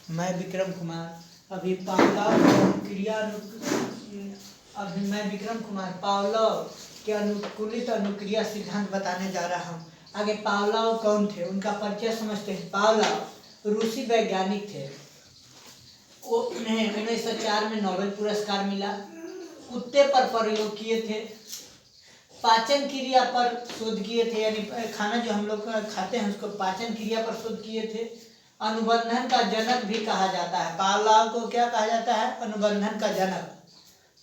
मैं विक्रम कुमार अभी पावलोव क्रिया अभी मैं विक्रम कुमार पावलोव के अनुकूलित अनुक्रिया सिद्धांत बताने जा रहा हूँ। आगे पावलोव कौन थे, उनका परिचय समझते हैं। पावलोव रूसी वैज्ञानिक थे। वो उन्हें 1904 में नोबेल पुरस्कार मिला। कुत्ते पर प्रयोग किए थे, पाचन क्रिया पर शोध किए थे, यानी खाना जो हम लोग खाते हैं उसको पाचन क्रिया पर शोध किए थे। अनुबंधन का जनक भी कहा जाता है। पावलोव को क्या कहा जाता है? अनुबंधन का जनक।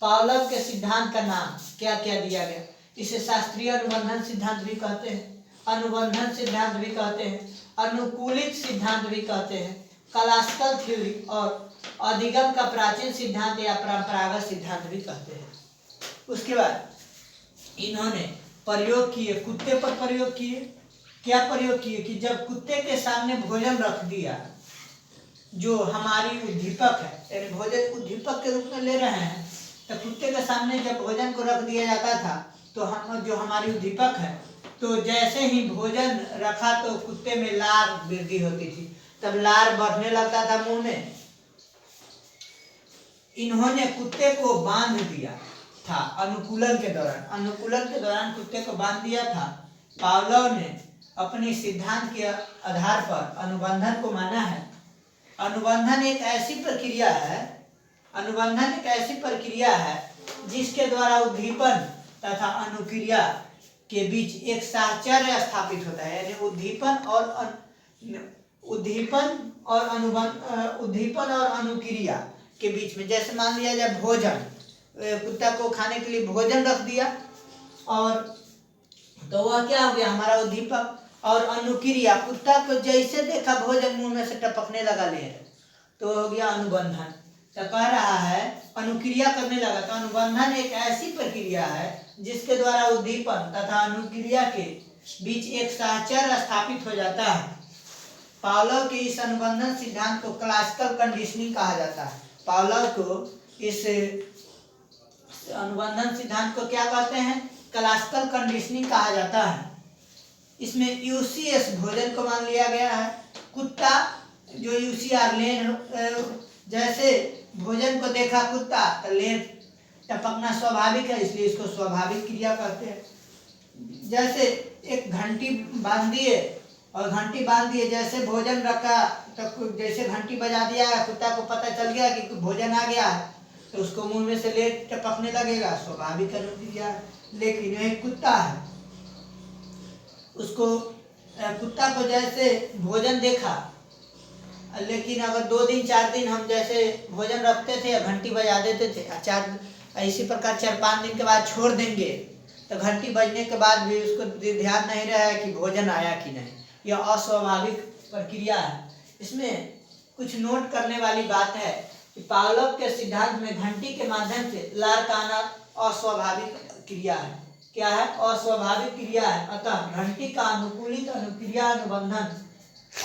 पावलोव के सिद्धांत का नाम क्या क्या दिया गया? इसे शास्त्रीय अनुबंधन सिद्धांत भी कहते हैं, अनुबंधन सिद्धांत भी कहते हैं, अनुकूलित सिद्धांत भी कहते हैं, क्लासिकल थ्योरी और अधिगम का प्राचीन सिद्धांत या परंपरागत सिद्धांत भी कहते हैं। उसके बाद इन्होंने प्रयोग किए, कुत्ते पर प्रयोग किए। क्या प्रयोग किए कि जब कुत्ते के सामने भोजन रख दिया, जो हमारी उद्दीपक है, यानी भोजन उद्दीपक के रूप में ले रहे हैं, तो कुत्ते के सामने जब भोजन को रख दिया जाता था तो हम जो हमारी उद्दीपक है, तो जैसे ही भोजन रखा तो कुत्ते में लार वृद्धि होती थी, तब लार बढ़ने लगता था मुंह में। इन्होंने कुत्ते को बांध दिया था अनुकूलन के दौरान कुत्ते को बांध दिया था। पावलोव ने अपने सिद्धांत के आधार पर अनुबंधन को माना है। अनुबंधन एक ऐसी प्रक्रिया है जिसके द्वारा उद्दीपन तथा अनुक्रिया के बीच एक साहचर्य स्थापित होता है, यानी उद्दीपन और अनुक्रिया के बीच में। जैसे मान लिया जाए भोजन, कुत्ता को खाने के लिए भोजन रख दिया और तो वह क्या हो गया? हमारा उद्दीपक। और अनुक्रिया, कुत्ता को जैसे देखा भोजन मुंह में से टपकने लगा ले, तो हो गया अनुबंधन। तो कह रहा है अनुक्रिया करने लगा। तो अनुबंधन एक ऐसी प्रक्रिया है जिसके द्वारा उद्दीपन तथा अनुक्रिया के बीच एक साहचर्य स्थापित हो जाता है। पावलोव के इस अनुबंधन सिद्धांत को क्लासिकल कंडीशनिंग कहा जाता है। पावलोव को इस अनुबंधन सिद्धांत को क्या कहते हैं? क्लासिकल कंडीशनिंग कहा जाता है। इसमें यूसीएस भोजन को मान लिया गया है। कुत्ता जो यूसीआर लेन, जैसे भोजन को देखा कुत्ता तो लेन टपकना स्वाभाविक है, इसलिए इसको स्वाभाविक क्रिया कहते हैं। जैसे एक घंटी बांध दिए, जैसे भोजन रखा तो जैसे घंटी बजा दिया, कुत्ता को पता चल गया कि भोजन आ गया है, तो उसको मुंह में से लेट टपकने लगेगा, स्वाभाविक अनुक्रिया है। लेकिन यह कुत्ता है, उसको कुत्ता को जैसे भोजन देखा, लेकिन अगर 2 दिन 4 दिन हम जैसे भोजन रखते थे या घंटी बजा देते थे, इसी प्रकार 4-5 दिन के बाद छोड़ देंगे, तो घंटी बजने के बाद भी उसको ध्यान नहीं रहा है कि भोजन आया कि नहीं। यह अस्वाभाविक प्रक्रिया है। इसमें कुछ नोट करने वाली बात है कि पावलोव के सिद्धांत में घंटी के माध्यम से लार का आना अस्वाभाविक क्रिया है। क्या है? अस्वाभाविक क्रिया है। अतः घंटी का अनुकूलित अनुक्रिया अनुबंधन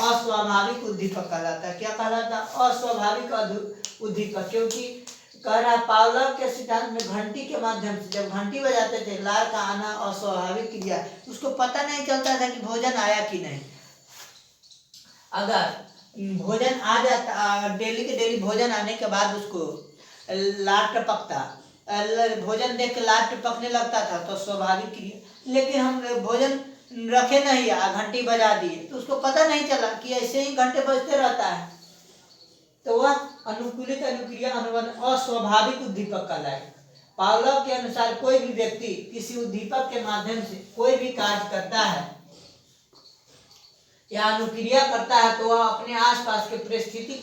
अस्वाभाविक उद्दीपक कहलाता है। क्या कहलाता है? अस्वाभाविक उद्दीपक। क्योंकि कह रहा है पावलोव के सिद्धांत में घंटी के माध्यम से जब घंटी बजाते थे, लार का आना अस्वाभाविक क्रिया, उसको पता नहीं चलता था कि भोजन आया कि नहीं। अगर भोजन आ जाता, डेली के डेली भोजन आने के बाद उसको लार टपकता, भोजन देख के लार टपकने लगता था, तो स्वाभाविक क्रिया। लेकिन हम भोजन रखे नहीं, घंटी बजा दिए, तो उसको पता नहीं चला कि ऐसे ही घंटे बजते रहता है, तो वह अनुकूलित अनुक्रिया अनुबंधन अस्वाभाविक उद्दीपक कहलाएगा। पावलोव के अनुसार कोई भी व्यक्ति किसी उद्दीपक के माध्यम से कोई भी कार्य करता है या अनुक्रिया करता है, तो वह अपने आसपास के परिस्थिति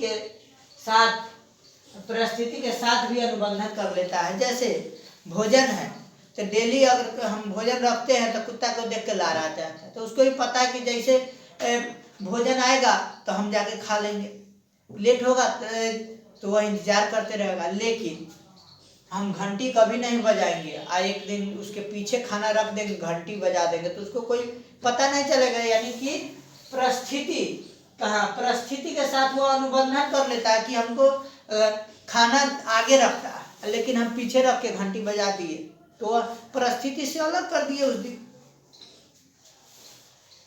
के साथ भी अनुबंधन कर लेता है। जैसे भोजन है, तो डेली अगर हम भोजन रखते हैं तो कुत्ता को देख के लार आता है, तो उसको भी पता है कि जैसे भोजन आएगा तो हम जाके खा लेंगे। लेट होगा तो वह इंतजार करते रहेगा। लेकिन हम घंटी कभी नहीं बजाएंगे, एक दिन उसके पीछे खाना रख देंगे, घंटी बजा देंगे, तो उसको कोई पता नहीं चलेगा। यानी कि परिस्थिति के साथ वो अनुबंधन कर लेता है कि हमको खाना आगे रखता है, लेकिन हम पीछे रख के घंटी बजा दिए, तो वह परिस्थिति से अलग कर दिए उस दिन।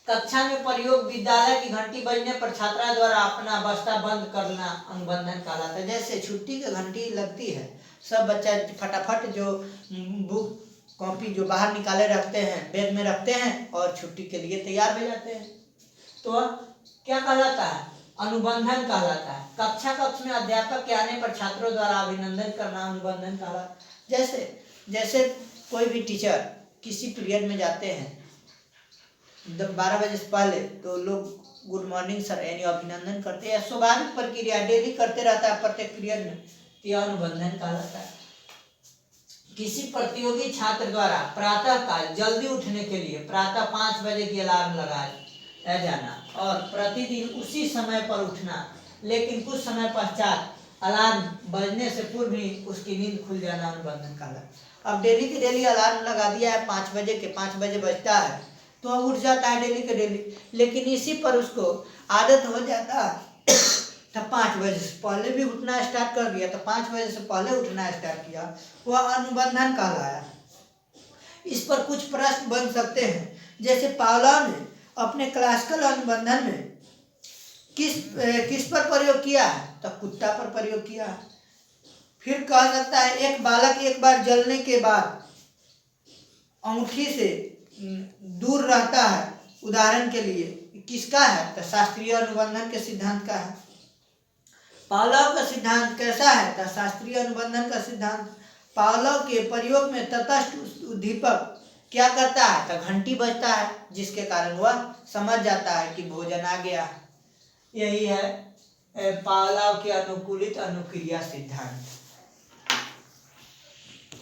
कक्षा में प्रयोग विद्यालय की घंटी बजने पर छात्रा द्वारा अपना बस्ता बंद करना अनुबंधन कहलाता है। जैसे छुट्टी की घंटी लगती है, सब बच्चा फटाफट जो बुक कॉपी जो बाहर निकाले रखते हैं, बैग में रखते हैं और छुट्टी के लिए तैयार हो जाते हैं। तो वह क्या कहलाता है? अनुबंधन कहलाता है। कक्ष में अध्यापक के आने पर छात्रों द्वारा अभिनंदन करना अनुबंधन कहलाता है। जैसे कोई भी टीचर किसी पीरियड में जाते हैं 12 बजे से पहले, तो लोग गुड मॉर्निंग सर यानी अभिनंदन करते हैं। स्वाभाविक प्रक्रिया डेली करते रहता है प्रत्येक पीरियड में, तो यह अनुबंधन कहलाता है। किसी प्रतियोगी छात्र द्वारा प्रातः काल जल्दी उठने के लिए प्रातः 5 बजे की अलार्म लगाया जाना और प्रतिदिन उसी समय पर उठना, लेकिन कुछ समय पश्चात अलार्म बजने से पूर्व ही उसकी नींद खुल जाना अनुबंधन कहलाता है। अब डेली की डेली अलार्म लगा दिया है 5 बजे के, 5 बजे बजता है तो अब उठ जाता है डेली के डेली, लेकिन इसी पर उसको आदत हो जाता है तो 5 बजे से पहले भी उठना स्टार्ट कर दिया, तो 5 बजे से पहले उठना स्टार्ट किया, वह अनुबंधन कहलाया। इस पर कुछ प्रश्न बन सकते हैं, जैसे पावलोव ने अपने क्लासिकल अनुबंधन में किस पर प्रयोग किया है? तो कुत्ता पर प्रयोग किया है। फिर कह सकता है एक बालक एक बार जलने के बाद अंगूठी से दूर रहता है, उदाहरण के लिए किसका है? तो शास्त्रीय अनुबंधन के सिद्धांत का है। पावलोव का सिद्धांत कैसा है? तो शास्त्रीय अनुबंधन का सिद्धांत। पावलोव के प्रयोग में तटस्थ उद्दीपक क्या करता है? तो घंटी बजता है, जिसके कारण वह समझ जाता है कि भोजन आ गया। यही है पावलोव के अनुकूलित अनुक्रिया सिद्धांत।